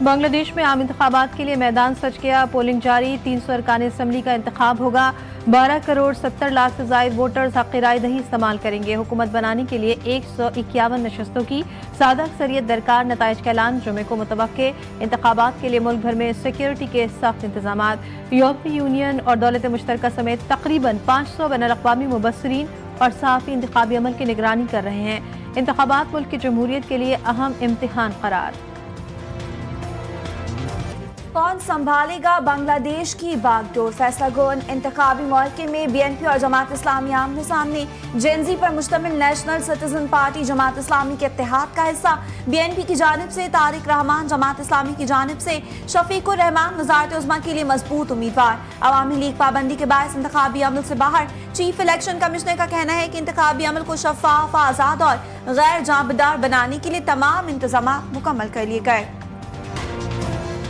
बांग्लादेश में आम इंतखाबात के लिए मैदान सज गया। पोलिंग जारी। 300 अरकान असम्बली का इंतखाब होगा। 12 करोड़ 70 लाख से जायद वोटर्स हक़ राय दही इस्तेमाल करेंगे। हुकूमत बनाने के लिए 151 नशस्तों की सादा अक्सरियत दरकार। नताइज का ऐलान जुमे को मुतवक्के। इंतखाबात के लिए मुल्क भर में सिक्योरिटी के सख्त इंतजामात। यूरोपीय यूनियन और दौलत मुश्तरका समेत तकरीबन 500 बैनुल-अक़वामी मुबस्सिरीन और सहाफ़ी इंतखाबी अमल की निगरानी कर रहे हैं। इंतखाबात मुल्क की जमहूरियत के लिए अहम इम्तिहान करार। कौन संभालेगा बांग्लादेश की बागडोर? फैसला गोन इंतखाबी मौके में BNP और जमात इस्लामी आमने सामने। जेनजी पर मुश्तमिल national citizen party Jamaat Islami के इत्तेहाद का हिस्सा। BNP की जानिब से तारिक रहमान, जमात इस्लामी की जानिब से शफीकुर रहमान वज़ारत उज़्मा के लिए मजबूत उम्मीदवार। अवामी लीग पाबंदी के बायस इंतखाबी अमल से बाहर। चीफ इलेक्शन कमिश्नर का कहना है कि इंतखाबी अमल को शफाफ, आज़ाद और गैर जांबदार बनाने के लिए तमाम इंतजाम मुकम्मल कर लिए गए।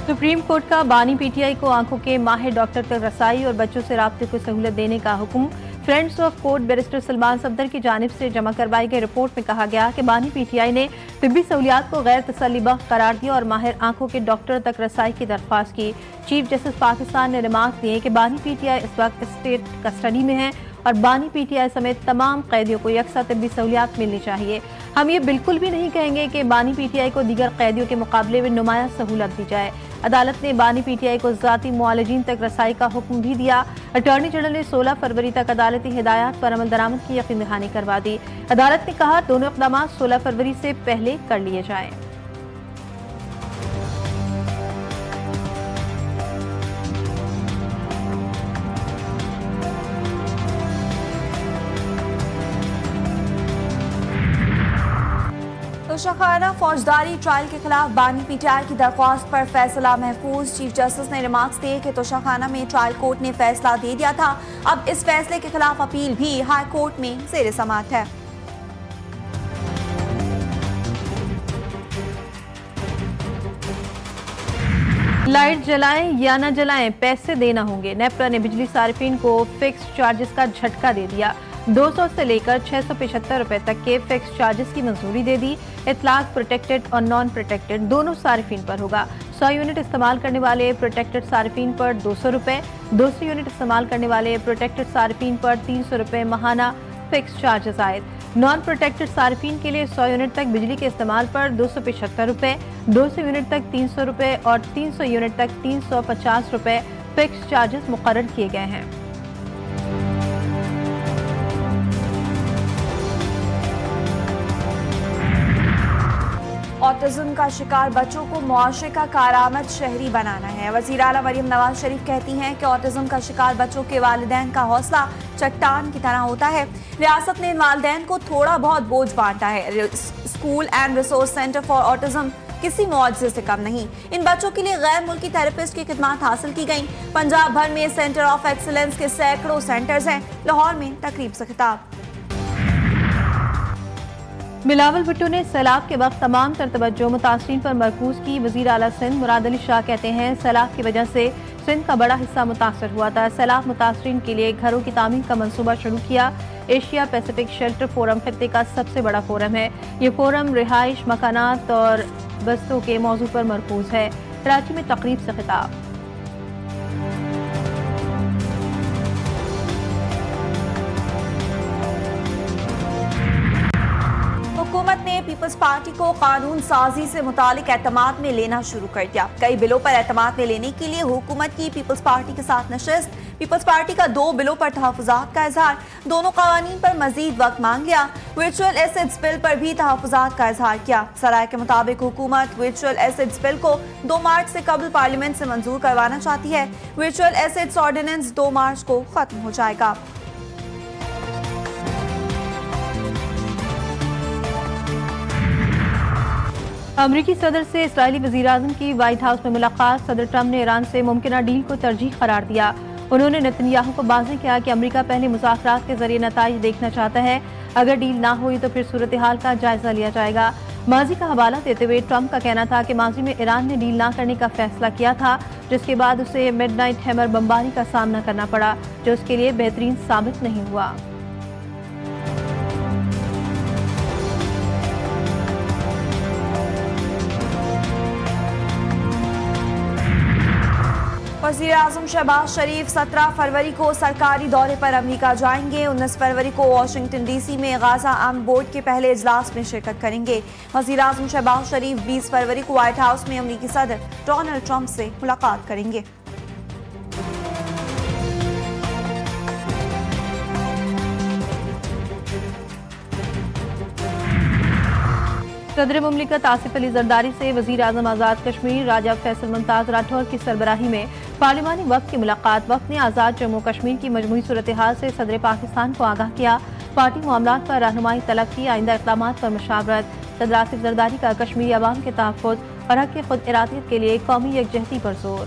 सुप्रीम कोर्ट का बानी PTI को आंखों के माहिर डॉक्टर तक रसाई और बच्चों से राब्ते को सहूलत देने का हुक्म। Friends of court barrister Salman Safdar की जानिब से जमा करवाई गई रिपोर्ट में कहा गया कि बानी PTI ने तिब्बी सहूलियात को गैर तसल्लीबख्श करार दिया और माहिर आंखों के डॉक्टर तक रसाई की दरख्वास्त की। चीफ जस्टिस पाकिस्तान ने रिमार्क दिए कि बानी PTI इस वक्त स्टेट कस्टडी में है और बानी PTI समेत तमाम कैदियों को यकसा तिब्बी सहूलियात मिलनी चाहिए। हम ये बिल्कुल भी नहीं कहेंगे कि बानी PTI को दीगर कैदियों के मुकाबले में नुमाया सहूलत दी जाए। अदालत ने बानी PTI को ज़ाती मुआलजीन तक रसाई का हुक्म भी दिया। अटॉर्नी जनरल ने 16 फरवरी तक अदालती हिदायत पर अमल दरामद की यकीन दहानी करवा दी। अदालत ने कहा दोनों इक़दाम 16 फरवरी से पहले कर लिए जाएं। तोशाखाना फौजदारी ट्रायल के खिलाफ बानी PTI की दरख्वास्त पर फैसला महफूज। चीफ जस्टिस ने रिमार्क्स दिए कि तोशाखाना में ट्रायल कोर्ट ने फैसला दे दिया था। अब इस फैसले के खिलाफ अपील भी हाई कोर्ट में ज़ेर समाअत है। लाइट जलाएं या न जलाएं, पैसे देना होंगे। नेपरा ने बिजली सार्फिन को फिक्स चार्जेस का झटका दे दिया। 200 से लेकर 675 रुपए तक के फिक्स चार्जेस की मंजूरी दे दी। इतलाक प्रोटेक्टेड और नॉन प्रोटेक्टेड दोनों सार्फिन पर होगा। 100 यूनिट इस्तेमाल करने वाले प्रोटेक्टेड सार्फिन पर 200 रुपए, 200 यूनिट इस्तेमाल करने वाले प्रोटेक्टेड सार्फिन पर 300 रुपए माहाना फिक्स चार्जेस आयद। नॉन प्रोटेक्टेड सार्फिन के लिए 100 यूनिट तक बिजली के इस्तेमाल पर 275 रुपए, 200 यूनिट तक 300 रुपए और 300 यूनिट तक 350 रुपए फिक्स चार्जेस मुकर्रर किए गए हैं। ऑटिज्म का शिकार बच्चों को मुआशरे का कारामद शहरी बनाना है। वज़ीर आला मरियम नवाज शरीफ कहती हैं कि ऑटिज्म का शिकार बच्चों के वालिदैन का हौसला चट्टान की तरह होता है। रियासत ने इन वालिदैन को थोड़ा बहुत बोझ बांटा है। School and resource centre for autism किसी मुआवजे से कम नहीं। इन बच्चों के लिए गैर मुल्की थेरेपिस्ट की खिदमत हासिल की गई। पंजाब भर में सेंटर ऑफ एक्सीलेंस के सैकड़ों सेंटर्स हैं। लाहौर में तकरीब से खिताब। बिलावल भुट्टो ने सैलाब के वक्त तमाम तर तवज्जो मुतासरीन पर मरकूज की। वज़ीर आला सिंध मुराद अली शाह कहते हैं सैलाब की वजह से सिंध का बड़ा हिस्सा मुतासर हुआ था। सैलाब मुतासरीन के लिए घरों की तामीर का मंसूबा शुरू किया। एशिया पैसिफिक शेल्टर फोरम खित्ते का सबसे बड़ा फोरम है। ये फोरम रिहाइश, मकानात और बस्तों के मौजू पर मरकूज है। कराची में तकरीब से खिताब। हुकूमत ने पीपल्स पार्टी को कानून साजी से मुतालिक एतमाद में लेना शुरू कर दिया। कई बिलों पर एतमाद में लेने के लिए हुकूमत की पीपल्स पार्टी के साथ नशिस्त। पीपल्स पार्टी का 2 बिलों पर तहफ़्फ़ुज़ात का इजहार। दोनों कवानीन पर मजीद वक्त मांग लिया। वर्चुअल एसेट्स बिल पर भी तहफ़्फ़ुज़ात का इजहार किया। सराय के मुताबिक हुकूमत वर्चुअल एसेट्स बिल को 2 मार्च से कबल पार्लियामेंट से मंजूर करवाना चाहती है। वर्चुअल एसेट्स ऑर्डिनेंस 2 मार्च को खत्म हो जाएगा। अमरीकी सदर से इस्राईली वज़ीर-ए-आज़म की व्हाइट हाउस में मुलाकात। सदर ट्रंप ने ईरान से मुमकिना डील को तरजीह करार दिया। उन्होंने नेतन्याहू को वाज़ेह किया कि अमरीका पहले मुज़ाकरात के जरिए नताइज देखना चाहता है। अगर डील ना हुई तो फिर सूरत हाल का जायजा लिया जाएगा। माजी का हवाला देते हुए ट्रंप का कहना था कि माजी में ईरान ने डील ना करने का फैसला किया था, जिसके बाद उसे मिडनाइट हैमर बमबारी का सामना करना पड़ा, जो उसके लिए बेहतरीन साबित नहीं हुआ। वज़ीर-ए-आज़म शहबाज शरीफ 17 फरवरी को सरकारी दौरे पर अमेरिका जाएंगे। 19 फरवरी को वाशिंगटन डीसी में गाजा अमन बोर्ड के पहले इजलास में शिरकत करेंगे। वज़ीर-ए-आज़म शहबाज शरीफ 20 फरवरी को व्हाइट हाउस में अमेरिकी सदर डोनाल्ड ट्रंप से मुलाकात करेंगे। सदर मुमलिकत आसिफ अली जरदारी से वज़ीर आज़म आज़ाद कश्मीर राजा फैसल मुमताज़ राठौर की सरबराही में पार्लिमानी वक्त की मुलाकात। वक्त ने आज़ाद जम्मू कश्मीर की मजमूई सूरत हाल से सदर पाकिस्तान को आगाह किया। पार्टी मामलात पर रहनुमाई तलब की, आइंदा इक़दामात पर मशावरत। सदर आसिफ जरदारी का कश्मीरी अवाम के तहफ़्फ़ुज़ और हक़ के खुद इरादियत के लिए कौमी यकजहती पर जोर।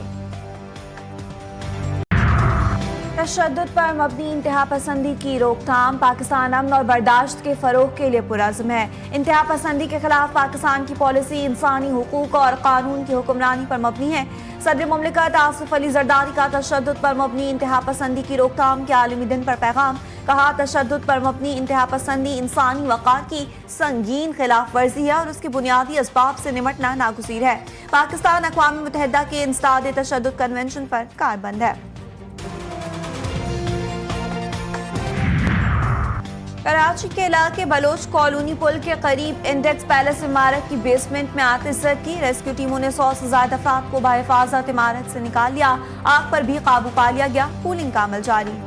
तशद्दुद पर मबनी इंतहा पसंदी की रोकथाम। पाकिस्तान अमन और बर्दाश्त के फरोग के लिए पुरज़्म है। इंतहा पसंदी के खिलाफ पाकिस्तान की पॉलिसी इंसानी हुकूक और कानून की हुक्मरानी पर मबनी है। सदर मुमलिकत आसिफ अली जरदारी का तशद्दुद पर मबनी इंतहा पसंदी की रोकथाम के आलमी दिन पर पैगाम। कहा, तशद्दुद पर मबनी इंतहा पसंदी इंसानी वक़ार की संगीन खिलाफ वर्जी है और उसके बुनियादी असबाब से निमटना नागुज़ीर है। पाकिस्तान अक़वाम मुत्तहिदा के इंसदाद तशद्दुद कन्वेंशन पर कारबंद है। कराची के इलाके बलोच कॉलोनी पुल के करीब इंडेक्स पैलेस इमारत की बेसमेंट में आतिशज़द की। रेस्क्यू टीमों ने 100 से ज्यादा अफराद को बाहिफाजत इमारत से निकाल लिया। आग पर भी काबू पा लिया गया। कूलिंग का अमल जारी।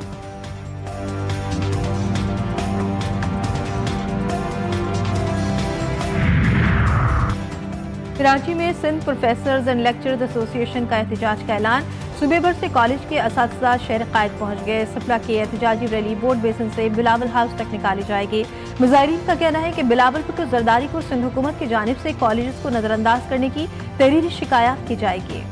कराची में Sindh professors and lecturers association का एहतजाज का ऐलान। सूबे भर से कॉलेज के असातिज़ा शहर कायद पहुँच गए। सफला की एहतजाजी रैली बोर्ड बेसिन से बिलावल हाउस तक निकाली जाएगी। मुजाहिरीन का कहना है कि बिलावल भुट्टो जरदारी को सिंध हुकूमत की जानिब से कॉलेज को नजरअंदाज करने की तहरीरी शिकायत की जाएगी।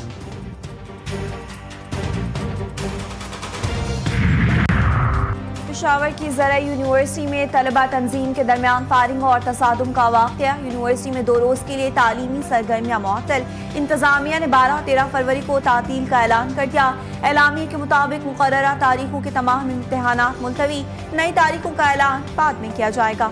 पेशावर की ज़राई यूनिवर्सिटी में तलबा तंजीम के दरमियान फायरिंग और तसादुम का वाक़या। यूनिवर्सिटी में 2 रोज़ के लिए तालीमी सरगर्मियाँ मुअत्तल। इंतज़ामिया ने 12 और 13 फरवरी को तातील का ऐलान कर दिया। एलामिया के मुताबिक मुकर्ररा तारीखों के तमाम इम्तिहानात मुलतवी। नई तारीखों का ऐलान बाद में किया जाएगा।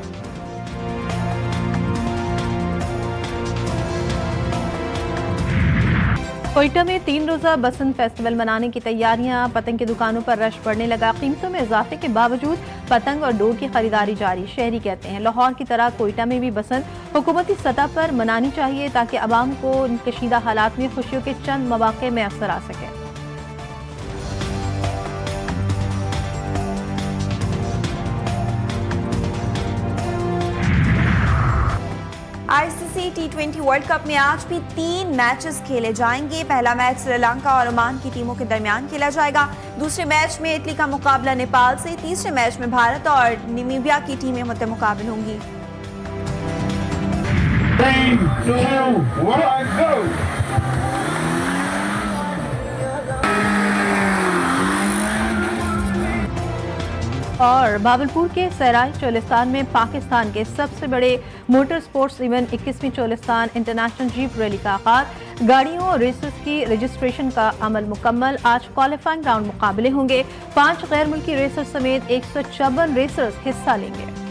कोयटा में 3 रोज़ा बसंत फेस्टिवल मनाने की तैयारियां। पतंग की दुकानों पर रश बढ़ने लगा। कीमतों में इजाफे के बावजूद पतंग और डोर की खरीदारी जारी। शहरी कहते हैं लाहौर की तरह कोयटा में भी बसंत हुकूमती सतह पर मनानी चाहिए ताकि अवाम को कशीदा हालात में खुशियों के चंद मौके में असर आ सके। ICC T20 वर्ल्ड कप में आज भी 3 मैचेस खेले जाएंगे। पहला मैच श्रीलंका और ओमान की टीमों के दरमियान खेला जाएगा। दूसरे मैच में इटली का मुकाबला नेपाल से। तीसरे मैच में भारत और नामीबिया की टीमें मुकाबले होंगी। 3, 2, 1, go! और भावलपुर के सराय चोलिस्तान में पाकिस्तान के सबसे बड़े मोटर स्पोर्ट्स इवेंट 21वीं चोलिस्तान इंटरनेशनल जीप रैली का आगाज। गाड़ियों और रेसेस की रजिस्ट्रेशन का अमल मुकम्मल। आज क्वालिफाइंग राउंड मुकाबले होंगे। 5 गैर मुल्की रेसर्स समेत 154 रेसर्स हिस्सा लेंगे।